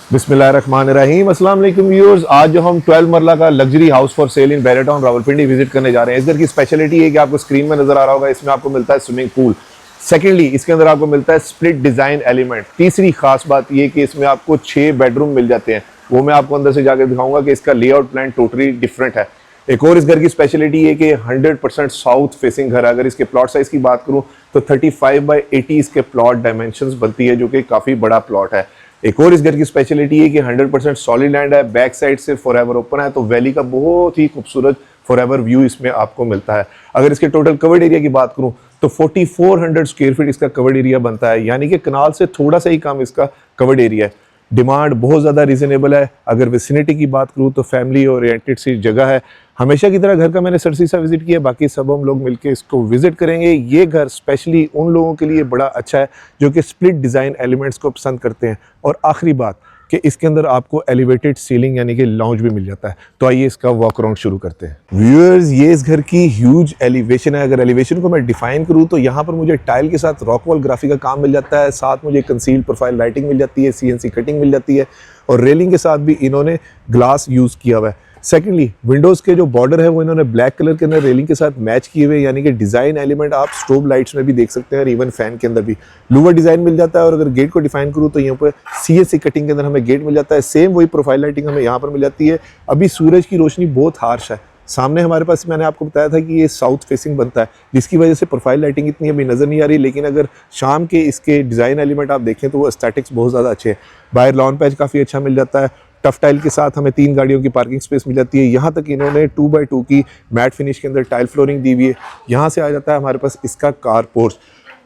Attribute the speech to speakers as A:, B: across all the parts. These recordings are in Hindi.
A: बिस्मिल्लाहिर्रहमानिर्रहीम। अस्सलाम वालेकुम व्यूअर्स। आज जो हम 12 मरला का luxury house for sale in Bahria Town Rawalpindi visit करने जा रहे हैं। इस घर की स्पेशलिटी है कि आपको स्क्रीन में नजर आ रहा होगा, इसमें आपको मिलता है स्विमिंग पूल। सेकेंडली, इसके अंदर आपको मिलता है स्प्लिट डिजाइन एलिमेंट। तीसरी खास बात यह कि इसमें आपको 6 बेडरूम मिल जाते हैं, वो मैं आपको अंदर से जाकर दिखाऊंगा कि इसका लेआउट प्लान टोटली डिफरेंट है। एक और इस घर की स्पेशलिटी है कि 100% साउथ फेसिंग घर है। अगर इसके प्लॉट साइज की बात करूं तो 35/80 इसके प्लॉट डायमेंशंस बनती है, जो कि काफी बड़ा प्लॉट है। एक और इस घर की स्पेशलिटी है कि 100% सॉलिड लैंड है, बैक साइड से फॉरएवर ओपन है, तो वैली का बहुत ही खूबसूरत फॉरएवर व्यू इसमें आपको मिलता है। अगर इसके टोटल कवर्ड एरिया की बात करूं तो 4400 स्क्वायर फीट इसका कवर्ड एरिया बनता है, यानी कि कनाल से थोड़ा सा ही कम इसका कवर्ड एरिया है। डिमांड बहुत ज़्यादा रीजनेबल है। अगर विसिनिटी की बात करूँ तो फैमिली ओरिएंटेड सी जगह है। हमेशा की तरह घर का मैंने सरसी सा विजिट किया, बाकी सब हम लोग मिलके इसको विजिट करेंगे। ये घर स्पेशली उन लोगों के लिए बड़ा अच्छा है जो कि स्प्लिट डिज़ाइन एलिमेंट्स को पसंद करते हैं। और आखिरी बात कि इसके अंदर आपको एलिवेटेड सीलिंग यानी कि लाउंज भी मिल जाता है। तो आइए इसका वॉक अराउंड शुरू करते हैं। व्यूअर्स, ये इस घर की ह्यूज एलिवेशन है। अगर एलिवेशन को मैं डिफाइन करूँ तो यहाँ पर मुझे टाइल के साथ रॉक वॉल ग्राफिक का काम मिल जाता है, साथ मुझे कंसील्ड प्रोफाइल लाइटिंग मिल जाती है, CNC कटिंग मिल जाती है, और रेलिंग के साथ भी इन्होंने ग्लास यूज़ किया हुआ है। सेकेंडली, विंडोज़ के जो बॉर्डर है वो इन्होंने ब्लैक कलर के अंदर रेलिंग के साथ मैच किए हुए, यानी कि डिज़ाइन एलिमेंट आप स्ट्रोब लाइट्स में भी देख सकते हैं और इवन फैन के अंदर भी लूवर डिज़ाइन मिल जाता है। और अगर गेट को डिफाइन करूँ तो यहाँ पर CNC कटिंग के अंदर हमें गेट मिल जाता है। सेम वही प्रोफाइल लाइटिंग हमें यहाँ पर मिल जाती है। अभी सूरज की रोशनी बहुत हार्श है। सामने हमारे पास, मैंने आपको बताया था कि ये साउथ फेसिंग बनता है, जिसकी वजह से प्रोफाइल लाइटिंग इतनी अभी नज़र नहीं आ रही, लेकिन अगर शाम के इसके डिज़ाइन एलिमेंट आप देखें तो वो एस्थेटिक्स बहुत ज़्यादा अच्छे हैं। बाहर लॉन पैच काफ़ी अच्छा मिल जाता है। टफ टाइल के साथ हमें 3 गाड़ियों की पार्किंग स्पेस मिल जाती है। यहाँ तक इन्होंने 2x2 की मैट फिनिश के अंदर टाइल फ्लोरिंग दी हुई है। यहाँ से आ जाता है हमारे पास इसका कार पोर्च।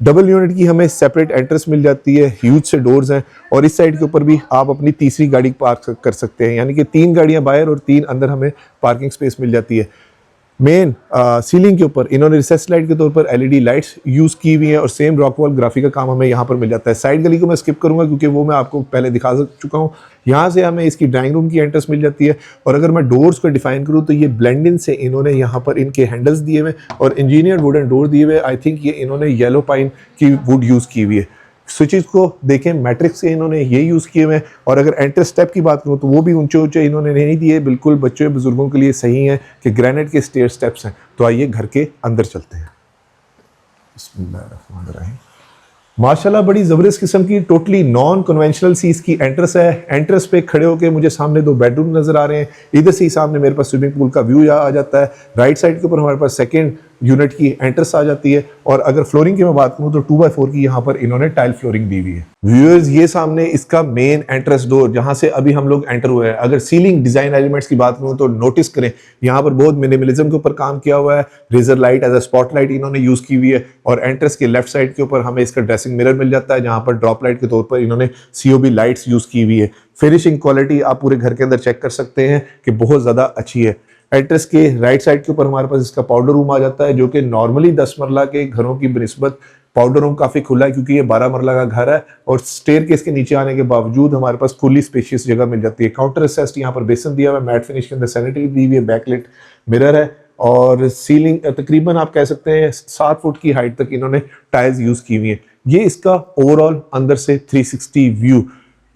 A: डबल यूनिट की हमें सेपरेट एंट्रेंस मिल जाती है, ह्यूज से डोर्स हैं, और इस साइड के ऊपर भी आप अपनी तीसरी गाड़ी पार्क कर सकते हैं, यानी कि 3 गाड़ियाँ बाहर और 3 अंदर हमें पार्किंग स्पेस मिल जाती है। मेन सीलिंग के ऊपर इन्होंने रिसेस लाइट के तौर पर LED लाइट्स यूज़ की हुई हैं, और सेम रॉक वॉल ग्राफिक का काम हमें यहाँ पर मिल जाता है। साइड गली को मैं स्किप करूँगा क्योंकि वो मैं आपको पहले दिखा चुका हूँ। यहाँ से हमें इसकी ड्राइंग रूम की एंट्रेंस मिल जाती है। और अगर मैं डोर्स को डिफाइन करूँ तो ये ब्लेंडिंग से इन्होंने यहाँ पर इनके हैंडल्स दिए हुए और इंजीनियर्ड वुडन डोर दिए हुए। आई थिंक ये इन्होंने येलो पाइन की वुड यूज़ की हुई है। स्विचेस को देखें, मैट्रिक्स के इन्होंने ये यूज़ किए हुए हैं। और अगर एंट्रेंस स्टेप की बात करूँ तो वो भी ऊंचे ऊंचे इन्होंने नहीं दिए, बिल्कुल बच्चों बुजुर्गों के लिए सही है कि ग्रेनाइट के स्टेयर स्टेप्स हैं। तो आइए घर के अंदर चलते हैं। बिस्मिल्लाहिर्रहमानिर्रहीम। माशाल्लाह बड़ी ज़बरदस्त किस्म की टोटली नॉन कन्वेंशनल सी इसकी एंट्रेंस है। एंट्रेंस पे खड़े होकर मुझे सामने 2 बेडरूम नज़र आ रहे हैं। इधर से ही सामने मेरे पास स्विमिंग पूल का व्यू आ जाता है। राइट साइड के ऊपर हमारे पास सेकेंड यूनिट की एंट्रेंस आ जाती है। और अगर फ्लोरिंग की मैं बात करूं तो 2x4 की यहाँ पर इन्होंने टाइल फ्लोरिंग दी हुई है। व्यूअर्स, ये सामने इसका मेन एंट्रेंस डोर जहां से अभी हम लोग एंटर हुए हैं। अगर सीलिंग डिजाइन एलिमेंट्स की बात करूं तो नोटिस करें, यहाँ पर बहुत मिनिमलिज्म के ऊपर काम किया हुआ है। Razor light as a spot light इन्होंने यूज की हुई है। और एंट्रेंस के लेफ्ट साइड के ऊपर हमें इसका ड्रेसिंग मिरर मिल जाता है, जहां पर ड्रॉप लाइट के तौर पर इन्होंने COB लाइट्स यूज की हुई है। फिनिशिंग क्वालिटी आप पूरे घर के अंदर चेक कर सकते हैं कि बहुत ज्यादा अच्छी है। एंट्रेंस के राइट साइड के ऊपर हमारे पास इसका पाउडर रूम आ जाता है, जो कि नॉर्मली 10 मरला के घरों की बनिस्बत पाउडर रूम काफी खुला है, क्योंकि ये 12 मरला का घर है। और स्टेयरकेस के नीचे आने के बावजूद हमारे पास फुली स्पेशियस जगह मिल जाती है। काउंटर असेस्ट यहाँ पर बेसन दिया हुआ है, मैट फिनिश के अंदर सैनिटरी दी हुई है, बैकलाइट मिरर है। और सीलिंग तकरीबन आप कह सकते हैं 7 फुट की हाइट तक इन्होंने टाइल्स यूज की हुई है। ये इसका ओवरऑल अंदर से 360 व्यू।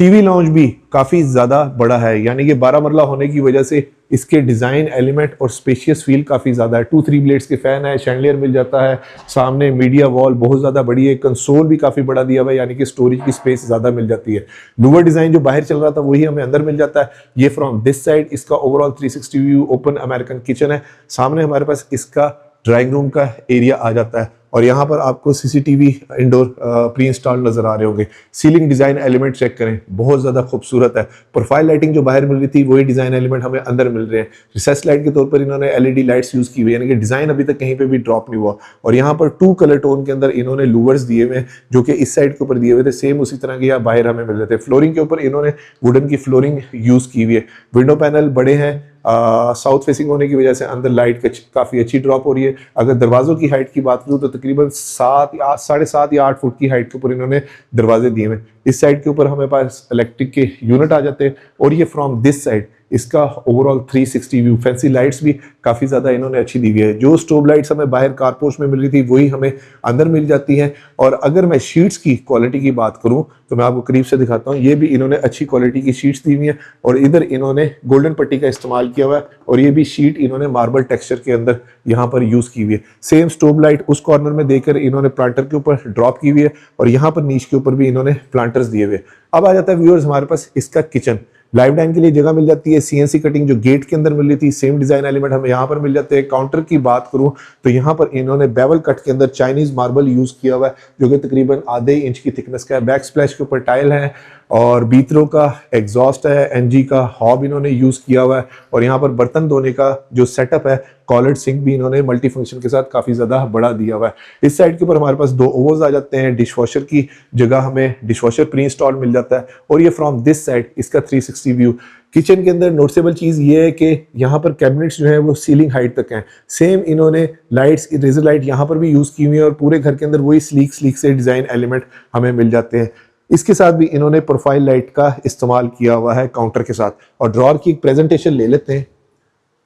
A: टीवी लाउंज भी काफी ज्यादा बड़ा है, यानी कि 12 मरला होने की वजह से इसके डिजाइन एलिमेंट और स्पेशियस फील काफी ज्यादा है। 2-3 ब्लेड्स के फैन है, शैंडलियर मिल जाता है, सामने मीडिया वॉल बहुत ज्यादा बड़ी है, कंसोल भी काफी बड़ा दिया हुआ है, यानी कि स्टोरेज की स्पेस ज्यादा मिल जाती है। लूवर डिजाइन जो बाहर चल रहा था वही हमें अंदर मिल जाता है। ये फ्रॉम दिस साइड इसका overall 360 view. Open American kitchen है। सामने हमारे पास इसका ड्राइंग रूम का एरिया आ जाता है, और यहाँ पर आपको CCTV इंडोर प्री इंस्टॉल नजर आ रहे होंगे। सीलिंग डिजाइन एलिमेंट चेक करें, बहुत ज्यादा खूबसूरत है। प्रोफाइल लाइटिंग जो बाहर मिल रही थी वही डिजाइन एलिमेंट हमें अंदर मिल रहे हैं। रिसेस लाइट के तौर पर इन्होंने LED लाइट्स यूज की हुई है, यानी कि डिजाइन अभी तक कहीं पे भी ड्रॉप नहीं हुआ। और यहाँ पर 2 कलर टोन के अंदर इन्होंने लूवर्स दिए हुए हैं, जो कि इस साइड के ऊपर दिए हुए थे, सेम उसी तरह के यहाँ बाहर हमें मिल रहे थे। फ्लोरिंग के ऊपर इन्होंने वुडन की फ्लोरिंग यूज की हुई है। विंडो पैनल बड़े हैं, साउथ फेसिंग होने की वजह से अंदर लाइट काफी अच्छी ड्रॉप हो रही है। अगर दरवाजों की हाइट की बात करूं तो तकरीबन 7.5 या 8 फुट की हाइट के ऊपर इन्होंने दरवाजे दिए हुए। इस साइड के ऊपर हमें पास इलेक्ट्रिक के यूनिट आ जाते हैं। और ये फ्रॉम दिस साइड इसका ओवरऑल 360 व्यू, फैंसी लाइट्स भी काफ़ी ज़्यादा इन्होंने अच्छी दी हुई है। जो स्टोव लाइट्स हमें बाहर कारपोर्च में मिल रही थी वही हमें अंदर मिल जाती हैं। और अगर मैं शीट्स की क्वालिटी की बात करूं तो मैं आपको करीब से दिखाता हूं, ये भी इन्होंने अच्छी क्वालिटी की शीट्स दी हुई हैं और इधर इन्होंने गोल्डन पट्टी का इस्तेमाल किया हुआ है और ये भी शीट इन्होंने मार्बल टेक्सचर के अंदर यहाँ पर यूज़ की हुई है। सेम स्टोव लाइट उस कॉर्नर में देकर इन्होंने प्लांटर के ऊपर ड्रॉप की हुई है और यहाँ पर नीच के ऊपर भी इन्होंने प्लांटर्स दिए हुए। अब आ जाता है व्यूअर्स हमारे पास इसका किचन। लाइव डाइन के लिए जगह मिल जाती है, सीएनसी कटिंग जो गेट के अंदर मिल रही थी सेम डिजाइन एलिमेंट हमें यहाँ पर मिल जाते हैं। काउंटर की बात करूं तो यहाँ पर इन्होंने बेवल कट के अंदर चाइनीज मार्बल यूज किया हुआ है जो कि तकरीबन आधे इंच की थिकनेस का है। बैक स्प्लैश के ऊपर टाइल है और बीतरो का एग्जॉस्ट है, एनजी का हॉब इन्होंने यूज किया हुआ है और यहाँ पर बर्तन धोने का जो सेटअप है कॉलर्ड सिंक भी इन्होंने मल्टी फंक्शन के साथ काफी ज्यादा बड़ा दिया हुआ है। इस साइड के ऊपर हमारे पास 2 ओवर्स आ जाते हैं, डिशवॉशर की जगह हमें डिशवॉशर प्री इंस्टॉल मिल जाता है और ये फ्रॉम दिस साइड इसका 360 व्यू। किचन के अंदर नोटिसेबल चीज ये है कि यहाँ पर कैबिनेट्स जो है वो सीलिंग हाइट तक हैं। सेम इन्होंने लाइट्स, इरेजर लाइट यहाँ पर भी यूज की हुई है और पूरे घर के अंदर वही स्लीक से डिजाइन एलिमेंट हमें मिल जाते हैं। इसके साथ भी इन्होंने प्रोफाइल लाइट का इस्तेमाल किया हुआ है काउंटर के साथ। और ड्रॉर की एक प्रेजेंटेशन ले लेते हैं।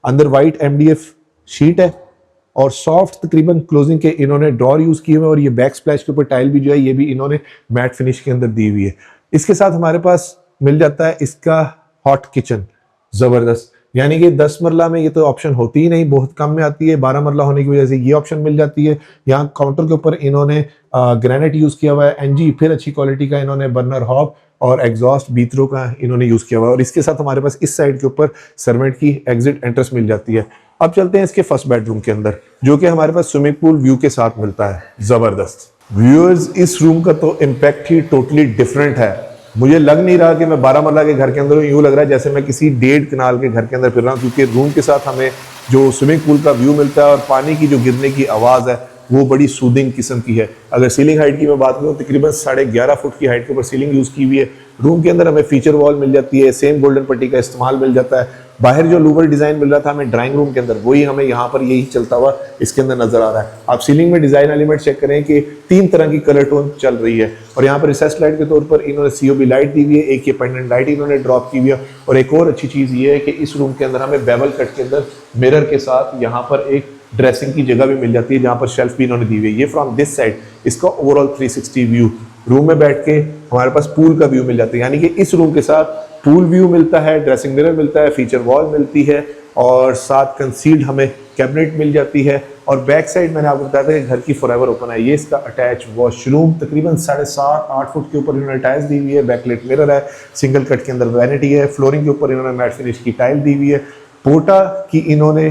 A: अंदर वाइट एमडीएफ शीट है और सॉफ्ट तकरीबन क्लोजिंग के इन्होंने ड्रॉर यूज किए हुए और ये बैक स्प्लैश के ऊपर टाइल भी जो है ये भी इन्होंने मैट फिनिश के अंदर दी हुई है। इसके साथ हमारे पास मिल जाता है इसका हॉट किचन, जबरदस्त। यानी कि 10 मरला में ये तो ऑप्शन होती ही नहीं, बहुत कम में आती है। 12 मरला होने की वजह से ये ऑप्शन मिल जाती है। यहाँ काउंटर के ऊपर इन्होंने ग्रेनाइट यूज किया हुआ है, एनजी फिर अच्छी क्वालिटी का इन्होंने बर्नर हॉब और एग्जॉस्ट बीतरो का इन्होंने यूज किया हुआ है। और इसके साथ हमारे पास इस साइड के ऊपर सर्वेंट की एग्जिट एंट्रेंस मिल जाती है। अब चलते हैं इसके फर्स्ट बेडरूम के अंदर जो कि हमारे पास स्विमिंग पूल व्यू के साथ मिलता है। जबरदस्त व्यूअर्स, इस रूम का तो इम्पैक्ट ही टोटली डिफरेंट है। मुझे लग नहीं रहा कि मैं 12 मरला के घर के अंदर हूँ, यूँ लग रहा है जैसे मैं किसी 1.5 कनाल के घर के अंदर फिर रहा हूँ, क्योंकि रूम के साथ हमें जो स्विमिंग पूल का व्यू मिलता है और पानी की जो गिरने की आवाज़ है वो बड़ी सूदिंग किस्म की है। अगर सीलिंग हाइट की मैं बात करूँ तकरीबन 11.5 फुट की हाइट के ऊपर सीलिंग यूज़ की हुई है। रूम के अंदर हमें फीचर वॉल मिल जाती है, सेम गोल्डन पट्टी का इस्तेमाल मिल जाता है। बाहर जो लूवर डिजाइन मिल रहा था हमें ड्राइंग रूम के अंदर वही हमें यहाँ पर यही चलता हुआ इसके अंदर नजर आ रहा है। आप सीलिंग में डिजाइन एलिमेंट चेक करें कि 3 तरह की कलर टोन चल रही है और यहाँ पर रिसेस लाइट के तौर पर इन्होंने सीओबी लाइट दी हुई है, एक ये पेंडेंट लाइट इन्होंने ड्रॉप की हुई है। और एक और अच्छी चीज ये है कि इस रूम के अंदर हमें बेवल कट के अंदर मिरर के साथ यहाँ पर एक ड्रेसिंग की जगह भी मिल जाती है जहाँ पर शेल्फ भी इन्होंने दी हुई है। ये फ्रॉम दिस साइड इसका ओवरऑल 360 व्यू। रूम में बैठ के हमारे पास पूल का व्यू मिल जाता है, यानी कि इस रूम के साथ पूल व्यू मिलता है, ड्रेसिंग मिरर मिलता है, फीचर वॉल मिलती है और साथ कंसील्ड हमें कैबिनेट मिल जाती है। और बैक साइड मैंने आपको बताया था कि घर की फॉरएवर ओपन है। ये इसका अटैच वॉशरूम तकरीबन 7.5-8 फुट के ऊपर इन्होंने टाइल्स दी हुई है, बैकलाइट मिरर है, सिंगल कट के अंदर वैनिटी है, फ्लोरिंग के ऊपर इन्होंने मैट फिनिश की टाइल दी हुई है। पोर्टा की इन्होंने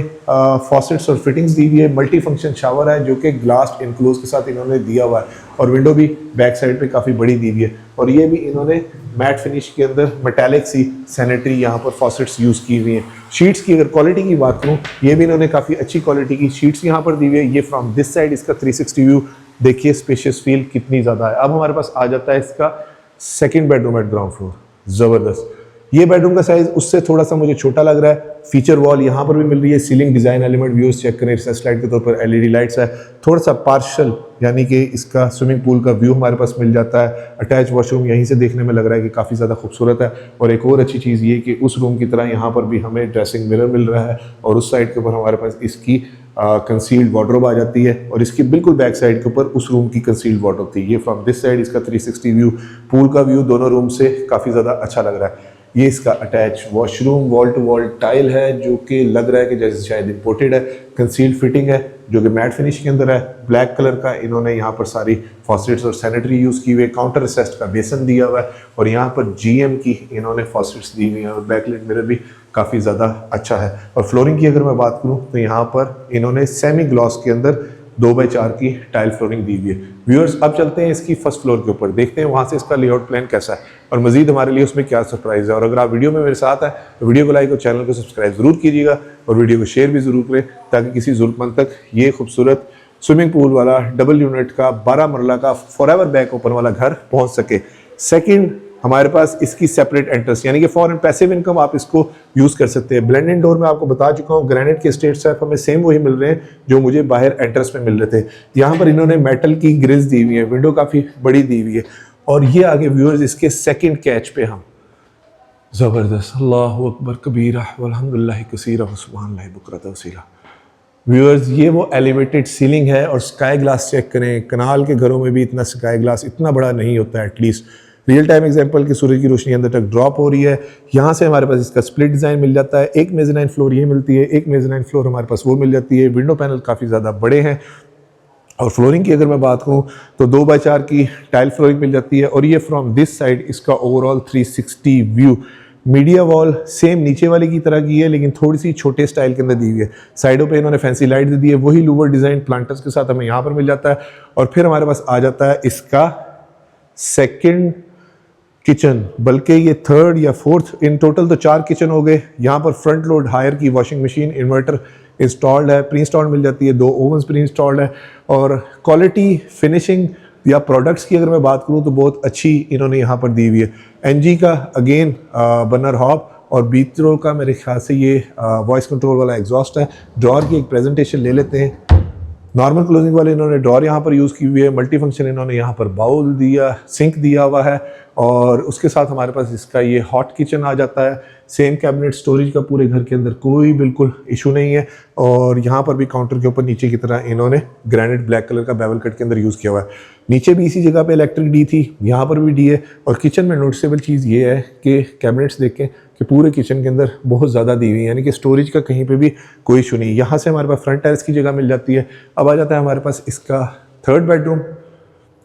A: फॉसेट्स और फिटिंग्स दी हुई है, मल्टी फंक्शन शावर है जो कि ग्लास इनक्लोज के साथ इन्होंने दिया हुआ है और विंडो भी बैक साइड पे काफ़ी बड़ी दी हुई है। और ये भी इन्होंने मैट फिनिश के अंदर मेटालिक सी सैनिटरी यहाँ पर फॉसेट्स यूज़ की हुई हैं। शीट्स की अगर क्वालिटी की बात करूँ ये भी इन्होंने काफ़ी अच्छी क्वालिटी की शीट्स यहाँ पर दी हुई है। ये फ्रॉम दिस साइड इसका 360 व्यू देखिए, स्पेशियस फील कितनी ज़्यादा है। अब हमारे पास आ जाता है इसका second bedroom eight ground floor. ज़बरदस्त। ये बेडरूम का साइज उससे थोड़ा सा मुझे छोटा लग रहा है। फीचर वॉल यहाँ पर भी मिल रही है, ceiling design element views check करें, रिसेस लाइट के तौर पर एलईडी लाइट्स है। थोड़ा सा पार्शल यानी कि इसका स्विमिंग पूल का व्यू हमारे पास मिल जाता है। अटैच वॉशरूम यहीं से देखने में लग रहा है कि काफ़ी ज़्यादा खूबसूरत है। और एक और अच्छी चीज़ ये कि उस रूम की तरह यहाँ पर भी हमें ड्रेसिंग मिरर मिल रहा है और उस साइड के ऊपर हमारे पास इसकी कंसील्ड वार्डरोब आ जाती है और इसकी बिल्कुल बैक साइड के ऊपर उस रूम की कंसील्ड वार्डरोब थी। ये फ्रॉम दिस साइड इसका 360 व्यू, पूल का व्यू दोनों रूम से काफ़ी ज़्यादा अच्छा लग रहा है। ये इसका attach washroom wall to wall tile है जो कि लग रहा है कि जैसे शायद इंपोर्टेड है। कंसील्ड फिटिंग है जो कि मैट फिनिश के अंदर है। ब्लैक कलर का इन्होंने यहाँ पर सारी फॉसेट्स और सैनिटरी यूज़ की हुई है। काउंटर रिसेस्ट का बेसन दिया हुआ है और यहाँ पर जीएम की इन्होंने फॉसेट्स दी हुई है और बैकलाइट मिरर भी काफ़ी ज़्यादा अच्छा है। और फ्लोरिंग की अगर मैं बात करूँ तो यहाँ पर इन्होंने सेमी ग्लॉस के अंदर 2x4 की टाइल फ्लोरिंग दी हुई है। व्यूअर्स, अब चलते हैं इसकी फर्स्ट फ्लोर के ऊपर, देखते हैं वहाँ से इसका लेआउट प्लान कैसा है और मजीद हमारे लिए उसमें क्या सरप्राइज है। और अगर आप वीडियो में मेरे साथ हैं तो वीडियो को लाइक और चैनल को सब्सक्राइब जरूर कीजिएगा और वीडियो को शेयर भी जरूर करें ताकि किसी जरूरतमंद तक ये खूबसूरत स्विमिंग पूल वाला डबल यूनिट का 12 मरला का फॉरएवर बैक ओपन वाला घर पहुँच सके। सेकेंड, हमारे पास इसकी सेपरेट एंट्रेंस यानी कि फॉर एंड पैसिव इनकम आप इसको यूज कर सकते हैं। ब्लेंडेड डोर में आपको बता चुका हूँ, ग्रेनाइट के स्टेट स्टैप हमें सेम वही मिल रहे हैं जो मुझे बाहर एंट्रेंस में मिल रहे थे। यहाँ पर इन्होंने मेटल की ग्रिल्स दी हुई है, विंडो काफी बड़ी दी हुई है। और ये आगे व्यूअर्स इसके सेकंड कैच पे हम ज़बरदस्त, अल्लाहु अकबर कबीरा वल्हम्दुलिल्लाहि कसीरा व सुब्हानल्लाहि बुकरतन व असीला। व्यूअर्स, ये वो एलिवेटेड सीलिंग है और स्काई ग्लास चेक करें। कनाल के घरों में भी इतना स्काई ग्लास इतना बड़ा नहीं होता है, एटलीस्ट रियल टाइम एग्जांपल कि सूरज की रोशनी अंदर तक ड्रॉप हो रही है। यहाँ से हमारे पास इसका स्प्लिट डिज़ाइन मिल जाता है। एक मेज़नाइन फ्लोर ये मिलती है, एक मेज़नाइन फ्लोर हमारे पास वो मिल जाती है। विंडो पैनल काफ़ी ज़्यादा बड़े हैं और फ्लोरिंग की अगर मैं बात करूँ तो 2x4 की टाइल फ्लोरिंग मिल जाती है। और ये फ्रॉम दिस साइड इसका overall 360 view. Media wall same नीचे वाले की तरह की है लेकिन थोड़ी सी छोटे स्टाइल के अंदर दी हुई है। साइडों पे इन्होंने फैंसी लाइट दे दी है, वही लूवर डिज़ाइन प्लांटर्स के साथ हमें यहाँ पर मिल जाता है। और फिर हमारे पास आ जाता है इसका सेकंड किचन, बल्कि ये थर्ड या फोर्थ, इन टोटल तो 4 किचन हो गए। यहाँ पर फ्रंट लोड हायर की वॉशिंग मशीन, इन्वर्टर इंस्टॉल्ड है, प्री इंस्टॉल्ड मिल जाती है, 2 ओवन्स प्री इंस्टॉल्ड है। और क्वालिटी फिनिशिंग या प्रोडक्ट्स की अगर मैं बात करूँ तो बहुत अच्छी इन्होंने यहाँ पर दी हुई है। एनजी का अगेन बर्नर हॉब और बीत्रो का मेरे ख्याल से ये वॉइस कंट्रोल वाला एग्जॉस्ट है। ड्रॉर की एक प्रेजेंटेशन ले लेते हैं। नॉर्मल क्लोजिंग वाले इन्होंने ड्रॉर यहाँ पर यूज़ की हुई है। मल्टी फंक्शन इन्होंने यहाँ पर बाउल दिया, सिंक दिया हुआ है और उसके साथ हमारे पास इसका ये हॉट किचन आ जाता है। सेम कैबिनेट स्टोरेज का पूरे घर के अंदर कोई बिल्कुल इशू नहीं है। और यहाँ पर भी काउंटर के ऊपर नीचे की तरह इन्होंने ग्रेनाइट ब्लैक कलर का बेवल कट के अंदर यूज़ किया हुआ है। नीचे भी इसी जगह पे इलेक्ट्रिक डी थी, यहाँ पर भी डी है। और किचन में नोटिसेबल चीज़ ये है कि कैबिनेट्स देखें कि पूरे किचन के अंदर बहुत ज़्यादा दी हुई है, यानी कि स्टोरेज का कहीं पे भी कोई इशू नहीं। यहाँ से हमारे पास फ्रंट टेरेस की जगह मिल जाती है। अब आ जाता है हमारे पास इसका थर्ड बेडरूम।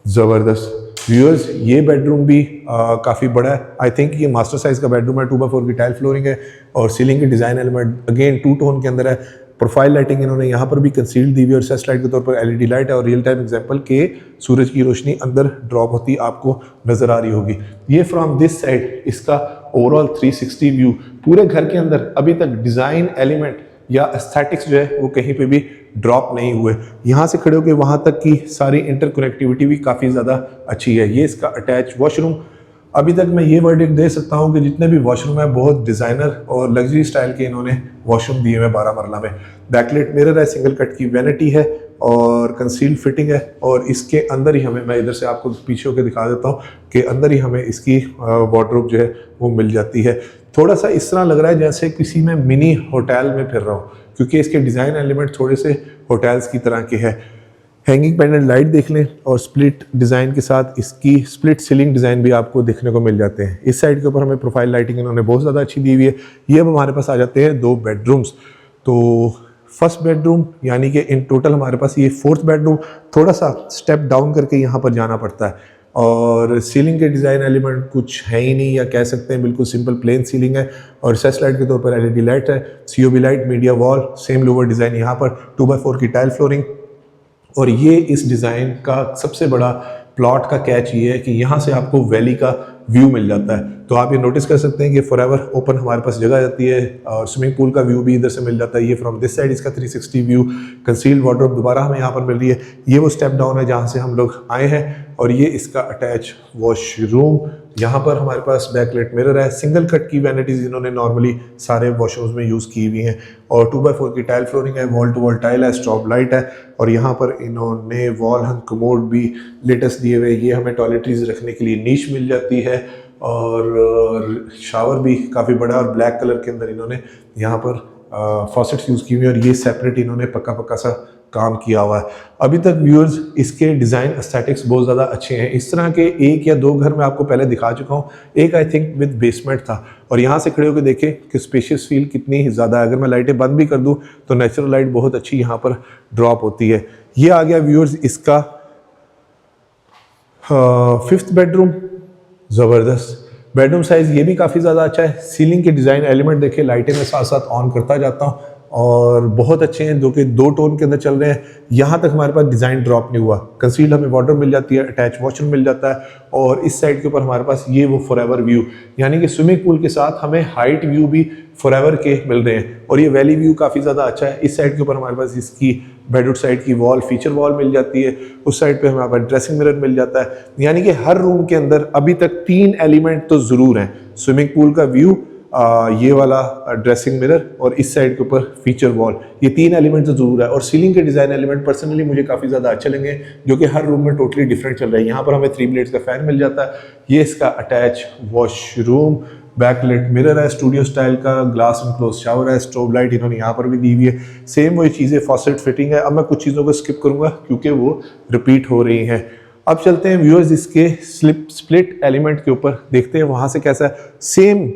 A: ज़बरदस्त व्यूअर्स, ये बेडरूम भी काफ़ी बड़ा है। आई थिंक ये मास्टर साइज़ का बेडरूम है। 2x4 की टाइल फ्लोरिंग है और सीलिंग के डिज़ाइन एलिमेंट अगेन 2 टोन के अंदर है। प्रोफाइल लाइटिंग इन्होंने यहाँ पर भी कंसील्ड दी हुई है और सेस्ट लाइट के तौर पर एलईडी लाइट है। और रियल टाइम एग्जांपल के सूरज की रोशनी अंदर ड्रॉप होती आपको नज़र आ रही होगी। ये फ्रॉम दिस साइड इसका ओवरऑल 360 व्यू। पूरे घर के अंदर अभी तक डिज़ाइन एलिमेंट या एस्थेटिक्स जो है वो कहीं पे भी ड्रॉप नहीं हुए। यहाँ से खड़े होकर वहाँ तक की सारी इंटरकनेक्टिविटी भी काफ़ी ज़्यादा अच्छी है। ये इसका अटैच वॉशरूम। अभी तक मैं ये वर्डिक्ट दे सकता हूँ कि जितने भी वॉशरूम है बहुत डिज़ाइनर और लग्जरी स्टाइल के इन्होंने वॉशरूम दिए हुए 12 मरला में। बैकलेट मिरर है, सिंगल कट की वैनिटी है और कंसील्ड फिटिंग है। और इसके अंदर ही हमें, मैं इधर से आपको पीछे होकर दिखा देता हूँ कि अंदर ही हमें इसकी वार्डरोब जो है वो मिल जाती है। थोड़ा सा इस तरह लग रहा है जैसे किसी में मिनी होटल में फिर रहा हूँ, क्योंकि इसके डिज़ाइन एलिमेंट थोड़े से होटल्स की तरह के हैं। हैंगिंग पेंडेंट लाइट देख लें और स्प्लिट डिज़ाइन के साथ इसकी स्प्लिट सीलिंग डिज़ाइन भी आपको देखने को मिल जाते हैं। इस साइड के ऊपर हमें प्रोफाइल लाइटिंग इन्होंने बहुत ज़्यादा अच्छी दी हुई है। ये अब हमारे पास आ जाते हैं 2 बेडरूम्स। तो फर्स्ट बेडरूम यानी कि इन टोटल हमारे पास ये 4th बेडरूम। थोड़ा सा स्टेप डाउन करके यहाँ पर जाना पड़ता है और सीलिंग के डिज़ाइन एलिमेंट कुछ है ही नहीं, या कह सकते हैं बिल्कुल सिंपल प्लेन सीलिंग है। और सेस लाइट के तौर पर एलईडी लाइट है, COB light, media wall, same lower design यहाँ पर 2x4 की टाइल फ्लोरिंग। और ये इस डिज़ाइन का सबसे बड़ा प्लॉट का कैच ये है कि यहाँ से आपको वैली का व्यू मिल जाता है। तो आप ये नोटिस कर सकते हैं कि फॉरएवर ओपन हमारे पास जगह जाती है और स्विमिंग पूल का व्यू भी इधर से मिल जाता है। ये फ्रॉम दिस साइड इसका 360 व्यू। कंसील्ड वार्डरोब दोबारा हमें यहाँ पर मिल रही है। ये वो स्टेप डाउन है जहाँ से हम लोग आए हैं। और ये इसका अटैच वॉशरूम। यहाँ पर हमारे पास बैकलाइट मिरर है, सिंगल कट की वैनिटीज इन्होंने नॉर्मली सारे वॉशरूम्स में यूज़ की हुई हैं। और 2x4 की टाइल फ्लोरिंग है, वॉल टू वॉल टाइल है, स्ट्रॉब लाइट है। और यहाँ पर इन्होंने वॉल हंग कमोड भी लेटेस्ट दिए हुए। ये हमें टॉयलेटरीज रखने के लिए नीश मिल जाती है और शावर भी काफ़ी बड़ा और ब्लैक कलर के अंदर इन्होंने यहाँ पर फॉसेट्स यूज़ की हुई है। और ये सेपरेट इन्होंने पक्का सा काम किया हुआ है। अभी तक व्यूअर्स इसके डिज़ाइन एस्थेटिक्स बहुत ज़्यादा अच्छे हैं। इस तरह के 1 या 2 घर मैं आपको पहले दिखा चुका हूँ। एक आई थिंक विद बेसमेंट था और यहाँ से खड़े होकर देखें कि स्पेशियस फील कितनी ज़्यादा है। अगर मैं लाइटें बंद भी कर दूँ तो नेचुरल लाइट बहुत अच्छी यहाँ पर ड्रॉप होती है। ये आ गया व्यूअर्स इसका 5th बेडरूम। ज़बरदस्त बेडरूम साइज़ ये भी काफ़ी ज़्यादा अच्छा है। सीलिंग के डिज़ाइन एलिमेंट देखें, लाइटें मैं साथ साथ ऑन करता जाता हूँ और बहुत अच्छे हैं, जो कि 2 टोन के अंदर चल रहे हैं। यहाँ तक हमारे पास डिज़ाइन ड्रॉप नहीं हुआ। कंसील्ड हमें वार्डरोब मिल जाती है, अटैच वॉशरूम मिल जाता है। और इस साइड के ऊपर हमारे पास ये वो फॉरएवर व्यू, यानी कि स्विमिंग पूल के साथ हमें हाइट व्यू भी फॉरएवर के मिल रहे हैं। और ये वैली व्यू काफ़ी ज़्यादा अच्छा है। इस साइड के ऊपर हमारे पास इसकी बेडरूम साइड की वॉल, फीचर वॉल मिल जाती है। उस साइड पे हमारे पास ड्रेसिंग मिरर मिल जाता है। यानी कि हर रूम के अंदर अभी तक 3 एलिमेंट तो ज़रूर हैं। स्विमिंग पूल का व्यू, ये वाला ड्रेसिंग मिरर और इस साइड के ऊपर फीचर वॉल, ये 3 एलिमेंट तो जरूर है। और सीलिंग के डिज़ाइन एलिमेंट पर्सनली मुझे काफ़ी ज़्यादा अच्छे लगे, जो कि हर रूम में टोटली डिफरेंट चल रहा है। यहाँ पर हमें 3 ब्लेड्स का फ़ैन मिल जाता है। ये इसका अटैच वॉशरूम।
B: बैकलिट मिरर है, स्टूडियो स्टाइल का ग्लास इनक्लोज शावर है, स्ट्रोब लाइट इन्होंने यहाँ पर भी दी हुई है, सेम वही चीज़ें, फॉसेट फिटिंग है। अब मैं कुछ चीज़ों को स्किप करूँगा क्योंकि वो रिपीट हो रही हैं। अब चलते हैं व्यूअर्स इसके स्प्लिट एलिमेंट के ऊपर, देखते हैं वहाँ से कैसा है। सेम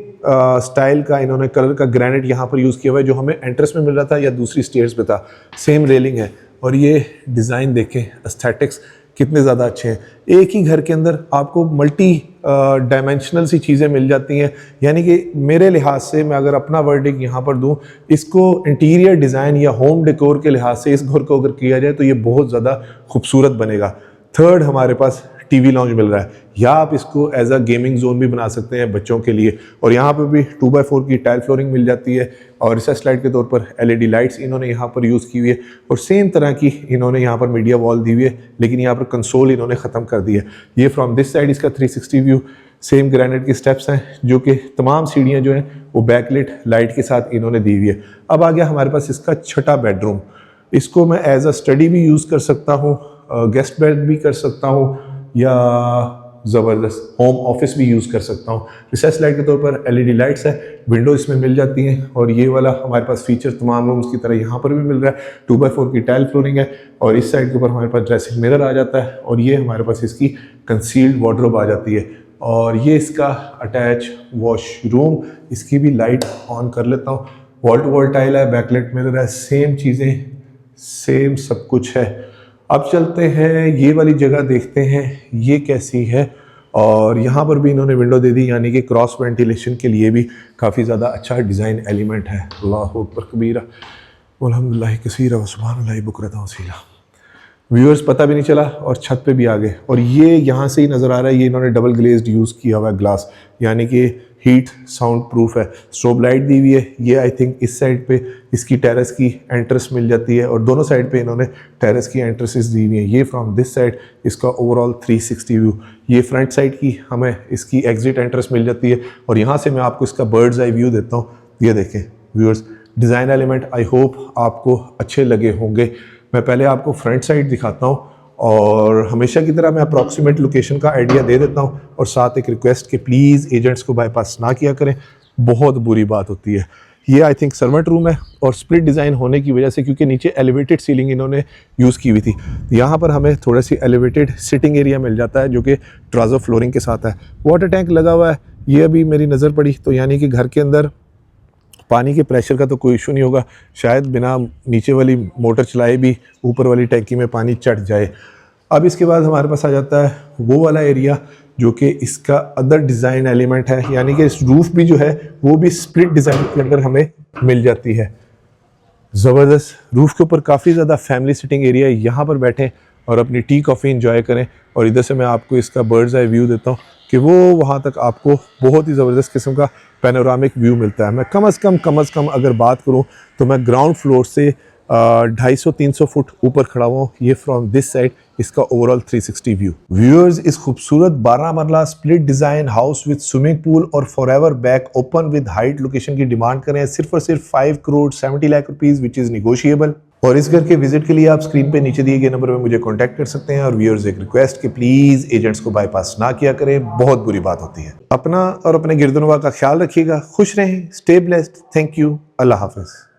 B: स्टाइल का इन्होंने कलर का ग्रेनाइट यहाँ पर यूज़ किया हुआ है जो हमें एंट्रेंस में मिल रहा था या दूसरी स्टेयर्स पे था। सेम रेलिंग है और ये डिज़ाइन देखें, एस्थेटिक्स कितने ज़्यादा अच्छे हैं। एक ही घर के अंदर आपको मल्टी डायमेंशनल सी चीज़ें मिल जाती हैं। यानी कि मेरे लिहाज से मैं अगर अपना वर्डिक यहाँ पर दूँ, इसको इंटीरियर डिज़ाइन या होम डेकोर के लिहाज से इस घर को अगर किया जाए तो ये बहुत ज़्यादा खूबसूरत बनेगा। थर्ड, हमारे पास टीवी लॉन्ज मिल रहा है, या आप इसको एज अ गेमिंग जोन भी बना सकते हैं बच्चों के लिए। और यहाँ पर भी 2x4 की टाइल फ्लोरिंग मिल जाती है और रिसेस लाइट के तौर पर LED लाइट्स इन्होंने यहाँ पर यूज़ की हुई है। और सेम तरह की इन्होंने यहाँ पर मीडिया वॉल दी हुई है, लेकिन यहाँ पर कंसोल इन्होंने ख़त्म कर दी है। ये फ्रॉम दिस साइड इसका 360 व्यू, सेम ग्रेनाइट की स्टेप्स हैं जो कि तमाम सीढ़ियाँ जो हैं वो बैकलिट लाइट के साथ इन्होंने दी हुई है। अब आ गया हमारे पास इसका छठा बेडरूम। इसको मैं एज अ स्टडी भी यूज़ कर सकता हूँ, गेस्ट बेड भी कर सकता हूँ, या ज़बरदस्त होम ऑफिस भी यूज़ कर सकता हूँ। रिसेस लाइट के तौर पर LED लाइट्स है, विंडो इसमें मिल जाती हैं। और ये वाला हमारे पास फीचर तमाम रूम्स की तरह यहाँ पर भी मिल रहा है। 2x4 की टाइल फ्लोरिंग है और इस साइड के ऊपर हमारे पास ड्रेसिंग मिरर आ जाता है और ये हमारे पास इसकी कंसील्ड वार्डरोब आ जाती है। और ये इसका अटैच वॉशरूम, इसकी भी लाइट ऑन कर लेता हूँ। वॉल टू वॉल टाइल है, बैकलाइट मिरर है, सेम चीज़ें, सेम सब कुछ है। अब चलते हैं ये वाली जगह देखते हैं ये कैसी है। और यहाँ पर भी इन्होंने विंडो दे दी, यानी कि क्रॉस वेंटिलेशन के लिए भी काफ़ी ज़्यादा अच्छा डिज़ाइन एलिमेंट है। अल्लाहु अकबर कबीरा वल्हम्दुलिल्लाहि कसीरा व सुब्हानल्लाहि बुकरतन वसीला। व्यूअर्स पता भी नहीं चला और छत पे भी आ गए। और ये यहाँ से ही नज़र आ रहा है, ये इन्होंने डबल ग्लेज्ड यूज़ किया हुआ है ग्लास, यानी कि हीट साउंड प्रूफ है। स्ट्रोब लाइट दी हुई है। ये आई थिंक इस साइड पे इसकी टेरेस की एंट्रेंस मिल जाती है और दोनों साइड पे इन्होंने टेरेस की एंट्रेंसेस दी हुई हैं। ये फ्रॉम दिस साइड इसका ओवरऑल 360 व्यू। ये फ्रंट साइड की हमें इसकी एग्जिट एंट्रेंस मिल जाती है और यहाँ से मैं आपको इसका बर्ड्स आई व्यू देता हूँ। ये देखें viewers, design element I hope आपको अच्छे लगे होंगे। मैं पहले आपको फ्रंट साइड दिखाता हूँ और हमेशा की तरह मैं अप्रॉक्सीमेट लोकेशन का आइडिया दे देता हूँ और साथ एक रिक्वेस्ट कि प्लीज़ एजेंट्स को बाईपास ना किया करें, बहुत बुरी बात होती है। ये आई थिंक सर्वेंट रूम है और स्प्लिट डिज़ाइन होने की वजह से, क्योंकि नीचे एलिवेटेड सीलिंग इन्होंने यूज़ की हुई थी, यहाँ पर हमें थोड़ा सी एलिवेटेड सिटिंग एरिया मिल जाता है जो कि ट्राउज़र फ्लोरिंग के साथ है। वाटर टैंक लगा हुआ है, ये अभी मेरी नज़र पड़ी तो यानी कि घर के अंदर पानी के प्रेशर का तो कोई इशू नहीं होगा। शायद बिना नीचे वाली मोटर चलाए भी ऊपर वाली टैंकी में पानी चढ़ जाए। अब इसके बाद हमारे पास आ जाता है वो वाला एरिया जो कि इसका अदर डिज़ाइन एलिमेंट है, यानी कि इस रूफ भी जो है वो भी स्प्लिट डिज़ाइन के अंदर हमें मिल जाती है। ज़बरदस्त रूफ के ऊपर काफ़ी ज़्यादा फैमिली सिटिंग एरिया है, यहाँ पर बैठें और अपनी टी कॉफ़ी इंजॉय करें। और इधर से मैं आपको इसका बर्ड्स आई व्यू देता हूँ कि वो वहाँ तक आपको बहुत ही ज़बरदस्त किस्म का पैनोरामिक व्यू मिलता है। मैं कम अज़ कम अगर बात करूँ तो मैं ग्राउंड फ्लोर से 250-300 फुट ऊपर खड़ा हुआ हूँ। ये फ्रॉम दिस साइड इसका ओवरऑल 360 व्यू। व्यूअर्स, इस खूबसूरत 12 मरला split design house with swimming pool और forever back open with height location की डिमांड करें सिर्फ और सिर्फ 5 crore 70 lakh rupees, which is negotiable. और इस घर के विजिट के लिए आप स्क्रीन पे नीचे दिए गए नंबर पे मुझे कांटेक्ट कर सकते हैं। और व्यूअर्स, एक रिक्वेस्ट कि प्लीज़ एजेंट्स को बाईपास ना किया करें, बहुत बुरी बात होती है। अपना और अपने गिरदनवा का ख्याल रखिएगा, खुश रहें, स्टे ब्लेस्ड, थैंक यू, अल्लाह हाफ़िज़।